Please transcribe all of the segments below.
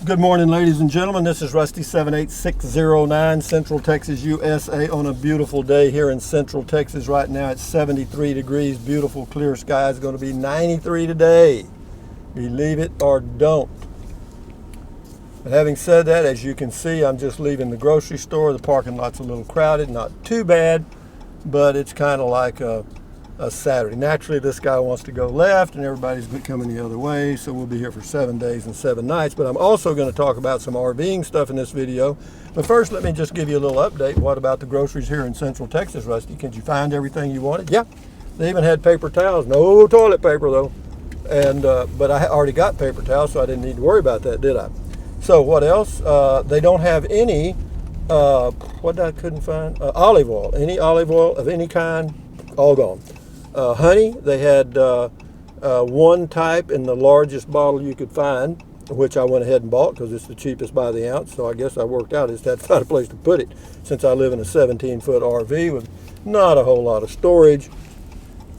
Good morning, ladies and gentlemen. This is Rusty 78609, Central Texas, USA, on a beautiful day here in Central Texas. Right now it's 73 degrees, beautiful clear skies. Going to be 93 today. Believe it or don't. But having said that, as you can see, I'm just leaving the grocery store. The parking lot's a little crowded, not too bad, but it's kind of like a Saturday. Naturally, this guy wants to go left and everybody's coming the other way, so we'll be here for 7 days and 7 nights. But I'm also going to talk about some RVing stuff in this video. But first, let me just give you a little update. What about the groceries here in Central Texas, Rusty? Could you find everything you wanted? Yeah, they even had paper towels. No toilet paper, though. And but I already got paper towels, so I didn't need to worry about that, did I? So what else? They don't have any, what I couldn't find? Olive oil. Any olive oil of any kind, all gone. Honey, they had one type in the largest bottle you could find, which I went ahead and bought because it's the cheapest by the ounce. So I guess I worked out. I just had to find a place to put it since I live in a 17-foot RV with not a whole lot of storage.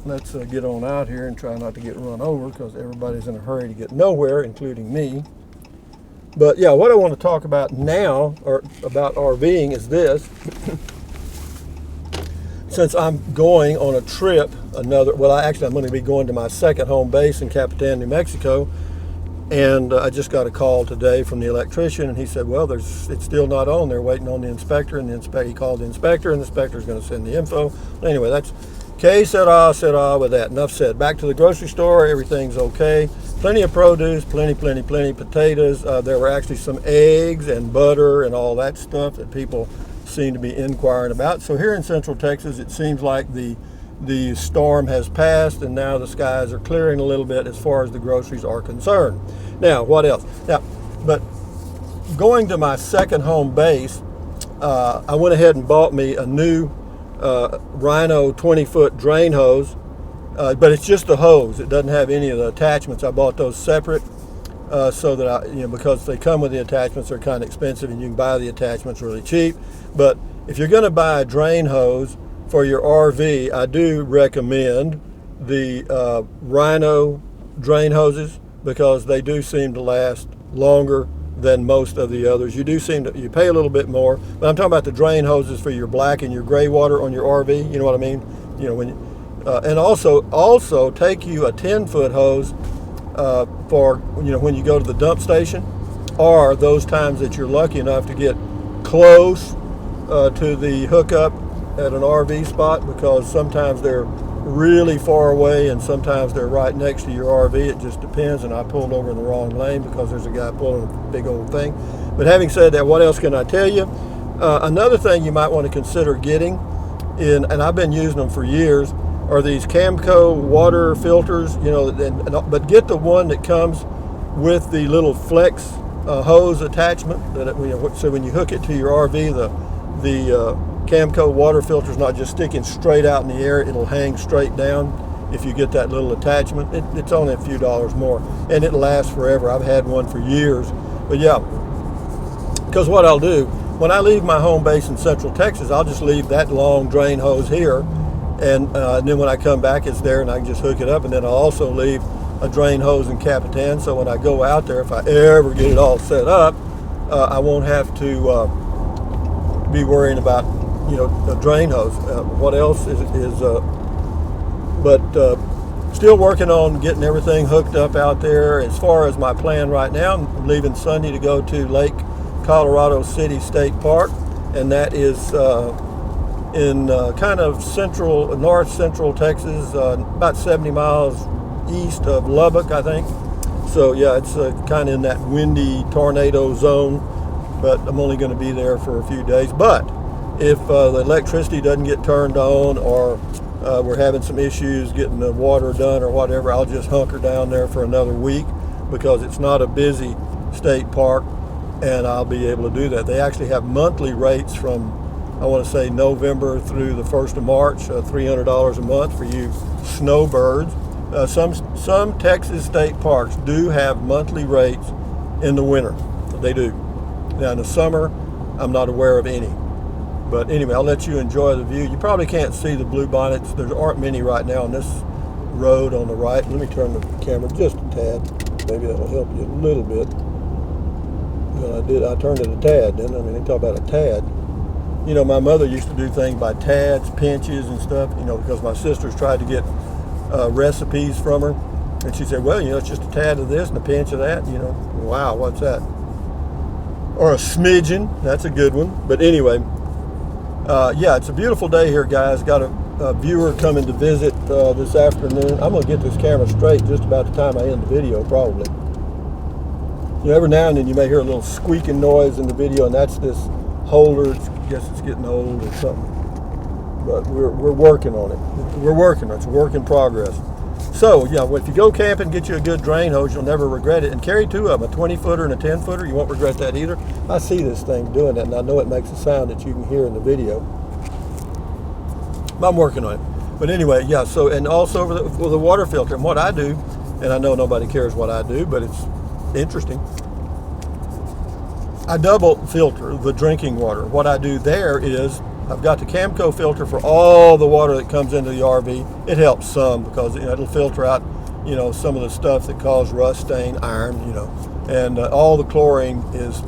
Let's get on out here and try not to get run over because everybody's in a hurry to get nowhere, including me. But yeah, what I want to talk about now, or about RVing, is this. Since I'm going on a trip, I'm going to be going to my second home base in Capitan, New Mexico, and I just got a call today from the electrician, and he said, well, it's still not on. They're waiting on the inspector, and he called the inspector, and the inspector's going to send the info. Anyway, that's que sera, with that. Enough said. Back to the grocery store. Everything's okay. Plenty of produce, plenty potatoes. There were actually some eggs and butter and all that stuff that people seem to be inquiring about. So here in Central Texas, it seems like the storm has passed and now the skies are clearing a little bit as far as the groceries are concerned. Now, what else? Now, but going to my second home base, I went ahead and bought me a new Rhino 20-foot drain hose, but it's just a hose. It doesn't have any of the attachments. I bought those separate. So that because they come with the attachments, they're kind of expensive, and you can buy the attachments really cheap. But if you're going to buy a drain hose for your RV, I do recommend the Rhino drain hoses because they do seem to last longer than most of the others. You pay a little bit more, but I'm talking about the drain hoses for your black and your gray water on your RV. You know what I mean? And also take you a 10-foot hose. For when you go to the dump station, or those times that you're lucky enough to get close to the hookup at an RV spot, because sometimes they're really far away and sometimes they're right next to your RV. It just depends, and I pulled over in the wrong lane because there's a guy pulling a big old thing. But having said that, what else can I tell you? Another thing you might want to consider getting, and I've been using them for years, are these Camco water filters, but get the one that comes with the little flex hose attachment. So when you hook it to your RV, the Camco water filter is not just sticking straight out in the air, it'll hang straight down if you get that little attachment. It's only a few dollars more, and it lasts forever. I've had one for years. But yeah, because what I'll do, when I leave my home base in Central Texas, I'll just leave that long drain hose here. And then when I come back, it's there, and I can just hook it up. And then I'll also leave a drain hose in Capitan, so when I go out there, if I ever get it all set up, I won't have to be worrying about a drain hose. What else is still working on getting everything hooked up out there. As far as my plan right now, I'm leaving Sunday to go to Lake Colorado City State Park, and that is in kind of north central Texas, about 70 miles east of Lubbock, I think. So yeah, it's kind of in that windy tornado zone, but I'm only going to be there for a few days. But if the electricity doesn't get turned on, or we're having some issues getting the water done or whatever, I'll just hunker down there for another week because it's not a busy state park, and I'll be able to do that. They actually have monthly rates from, I want to say, November through the 1st of March, $300 a month for you snowbirds. Some Texas state parks do have monthly rates in the winter. They do. Now in the summer, I'm not aware of any. But anyway, I'll let you enjoy the view. You probably can't see the bluebonnets. There aren't many right now on this road on the right. Let me turn the camera just a tad. Maybe that'll help you a little bit. I turned it a tad, didn't I? I mean, they talk about a tad. You know, my mother used to do things by tads, pinches and stuff, you know, because my sisters tried to get recipes from her. And she said, well, you know, it's just a tad of this and a pinch of that, you know. Wow, what's that? Or a smidgen, that's a good one. But anyway, yeah, it's a beautiful day here, guys. Got a viewer coming to visit this afternoon. I'm going to get this camera straight just about the time I end the video, probably. You know, every now and then you may hear a little squeaking noise in the video, and that's this holder. I guess it's getting old or something. But we're working on it. We're working. It's a work in progress. So, yeah, if you go camping, get you a good drain hose, you'll never regret it. And carry two of them, a 20-footer and a 10-footer. You won't regret that either. I see this thing doing that, and I know it makes a sound that you can hear in the video. I'm working on it. But anyway, yeah, so, and also with the water filter. And what I do, and I know nobody cares what I do, but it's interesting. I double filter the drinking water. What I do there is I've got the Camco filter for all the water that comes into the RV. It helps some because, you know, it'll filter out, you know, some of the stuff that cause rust, stain, iron, you know, and all the chlorine is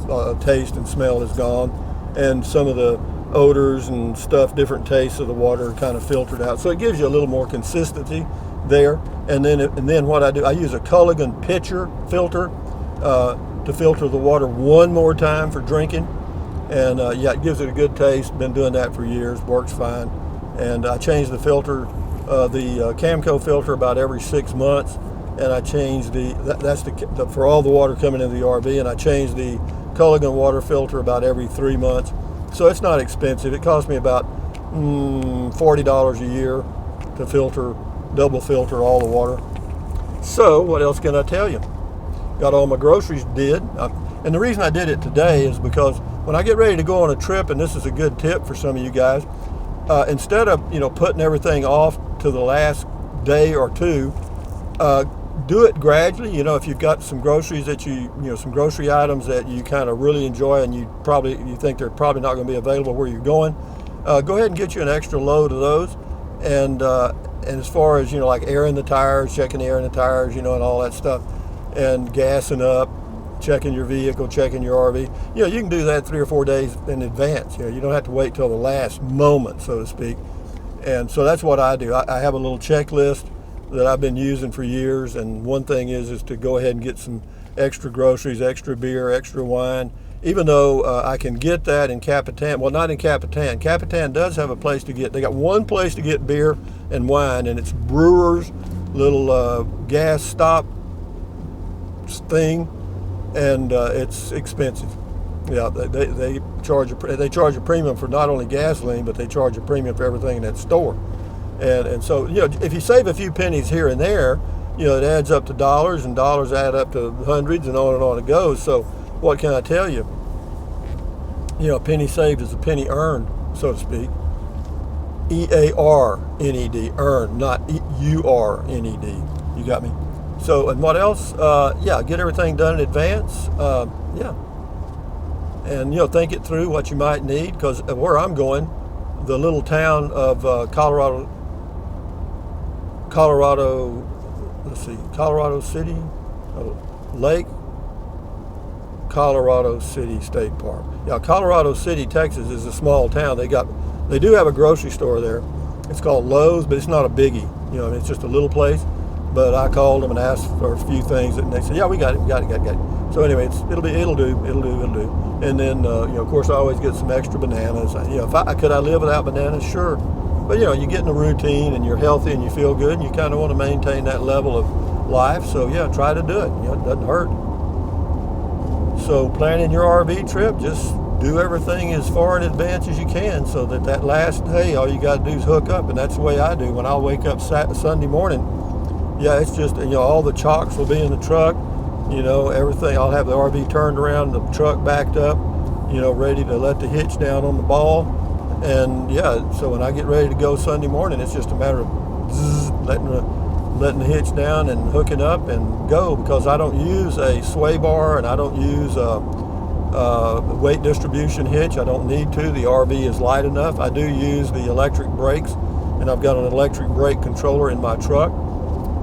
taste and smell is gone, and some of the odors and stuff, different tastes of the water are kind of filtered out. So it gives you a little more consistency there. And then what I do, I use a Culligan pitcher filter to filter the water one more time for drinking. And yeah, it gives it a good taste. Been doing that for years, works fine. And I change the filter, the Camco filter about every 6 months. And I change that's for all the water coming into the RV. And I change the Culligan water filter about every 3 months. So it's not expensive. It costs me about $40 a year to double filter all the water. So what else can I tell you? Got all my groceries did. And the reason I did it today is because when I get ready to go on a trip, and this is a good tip for some of you guys, instead of, you know, putting everything off to the last day or two, do it gradually. You know, if you've got some groceries that some grocery items that you kind of really enjoy and you think they're probably not going to be available where you're going, go ahead and get you an extra load of those. And as far as, you know, like airing the tires, checking the air in the tires, you know, and all that stuff, and gassing up, checking your vehicle, checking your RV, you know, you can do that 3 or 4 days in advance. You know, you don't have to wait till the last moment, so to speak. And so that's what I do. I have a little checklist that I've been using for years, and one thing is to go ahead and get some extra groceries, extra beer, extra wine, even though I can get that in Capitan. Well, not in Capitan. Capitan does have a place to get, they got one place to get beer and wine, and it's Brewer's little gas stop thing, and it's expensive. Yeah, they charge a premium for not only gasoline, but they charge a premium for everything in that store. And so, you know, if you save a few pennies here and there, you know, it adds up to dollars, and dollars add up to hundreds, and on it goes. So what can I tell you? You know, a penny saved is a penny earned, so to speak. E-A-R-N-E-D, earned, not U-R-N-E-D. You got me? So, and what else? Yeah, get everything done in advance. Yeah. And, you know, think it through what you might need, because where I'm going, the little town of Colorado, Colorado City, Lake Colorado City State Park. Yeah, Colorado City, Texas is a small town. They do have a grocery store there. It's called Lowe's, but it's not a biggie. You know, it's just a little place. But I called them and asked for a few things, and they said, "Yeah, we got it." So anyway, it'll do. And then, you know, of course, I always get some extra bananas. You know, could I live without bananas? Sure. But, you know, you get in a routine and you're healthy and you feel good and you kind of want to maintain that level of life. So, yeah, try to do it. You know, it doesn't hurt. So planning your RV trip, just do everything as far in advance as you can so that last day, all you got to do is hook up. And that's the way I do. When I'll wake up Sunday morning, yeah, it's just, you know, all the chocks will be in the truck. You know, everything. I'll have the RV turned around, the truck backed up, you know, ready to let the hitch down on the ball. And yeah, so when I get ready to go Sunday morning, it's just a matter of letting the hitch down and hooking up and go, because I don't use a sway bar and I don't use a weight distribution hitch. I don't need to. The RV is light enough. I do use the electric brakes, and I've got an electric brake controller in my truck.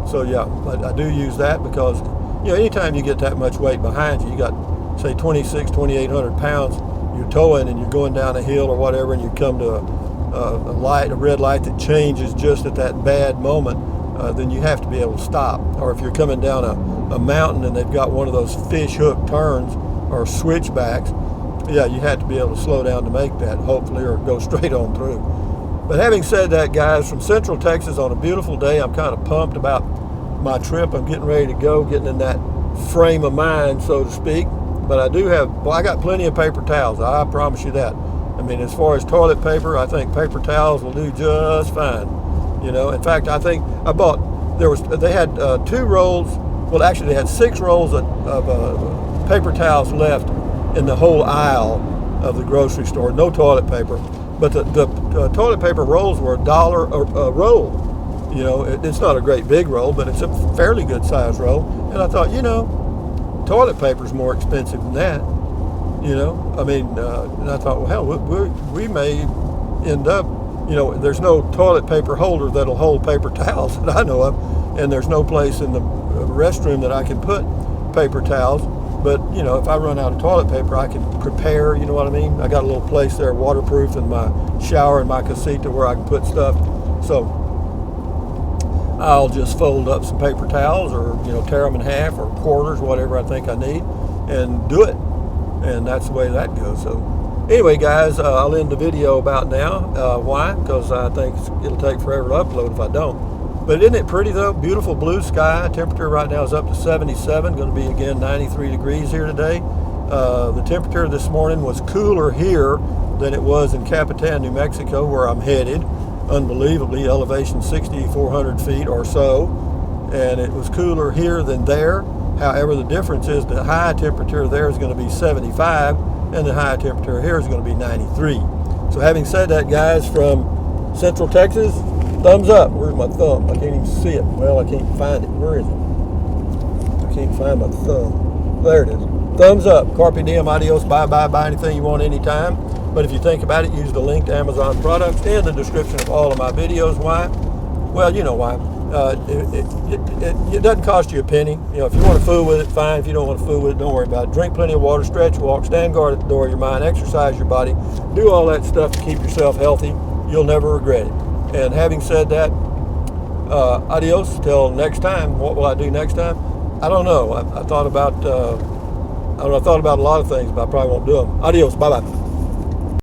So yeah, I do use that because, you know, anytime you get that much weight behind you, you got say 2,800 pounds, you're towing and you're going down a hill or whatever, and you come to a red light that changes just at that bad moment, then you have to be able to stop. Or if you're coming down a mountain and they've got one of those fish hook turns or switchbacks, yeah, you have to be able to slow down to make that, hopefully, or go straight on through. But having said that, guys, from Central Texas on a beautiful day, I'm kind of pumped about my trip. I'm getting ready to go, getting in that frame of mind, so to speak. But I do have, well, I got plenty of paper towels, I promise you that. I mean, as far as toilet paper, I think paper towels will do just fine. You know, in fact, I think I bought, they had 2 rolls, well, actually they had 6 rolls of paper towels left in the whole aisle of the grocery store. No toilet paper, but the toilet paper rolls were $1 a roll. You know, it's not a great big roll, but it's a fairly good size roll. And I thought, you know, toilet paper's more expensive than that. You know, I mean, and I thought, well, hell, we may end up, you know, there's no toilet paper holder that'll hold paper towels that I know of, and there's no place in the restroom that I can put paper towels. But, you know, if I run out of toilet paper, I can prepare, you know what I mean? I got a little place there, waterproof, in my shower and my casita where I can put stuff. So I'll just fold up some paper towels, or, you know, tear them in half, or quarters, whatever I think I need, and do it. And that's the way that goes. So anyway, guys, I'll end the video about now. Why? Because I think it'll take forever to upload if I don't. But isn't it pretty, though? Beautiful blue sky. Temperature right now is up to 77. Going to be, again, 93 degrees here today. The temperature this morning was cooler here than it was in Capitan, New Mexico, where I'm headed. Unbelievably, elevation 6,400 feet or so. And it was cooler here than there. However, the difference is the high temperature there is going to be 75, and the high temperature here is going to be 93. So having said that, guys, from Central Texas, thumbs up. Where's my thumb? I can't even see it. Well, I can't find it. Where is it? I can't find my thumb. There it is. Thumbs up. Carpe diem, adios, bye, buy anything you want anytime. But if you think about it, use the link to Amazon products in the description of all of my videos. Why? Well, you know why. It doesn't cost you a penny. You know, if you want to fool with it, fine. If you don't want to fool with it, don't worry about it. Drink plenty of water, stretch, walk, stand guard at the door of your mind, exercise your body, do all that stuff to keep yourself healthy. You'll never regret it. And having said that, adios till next time. What will I do next time? I don't know. I thought about a lot of things, but I probably won't do them. Adios. Bye-bye.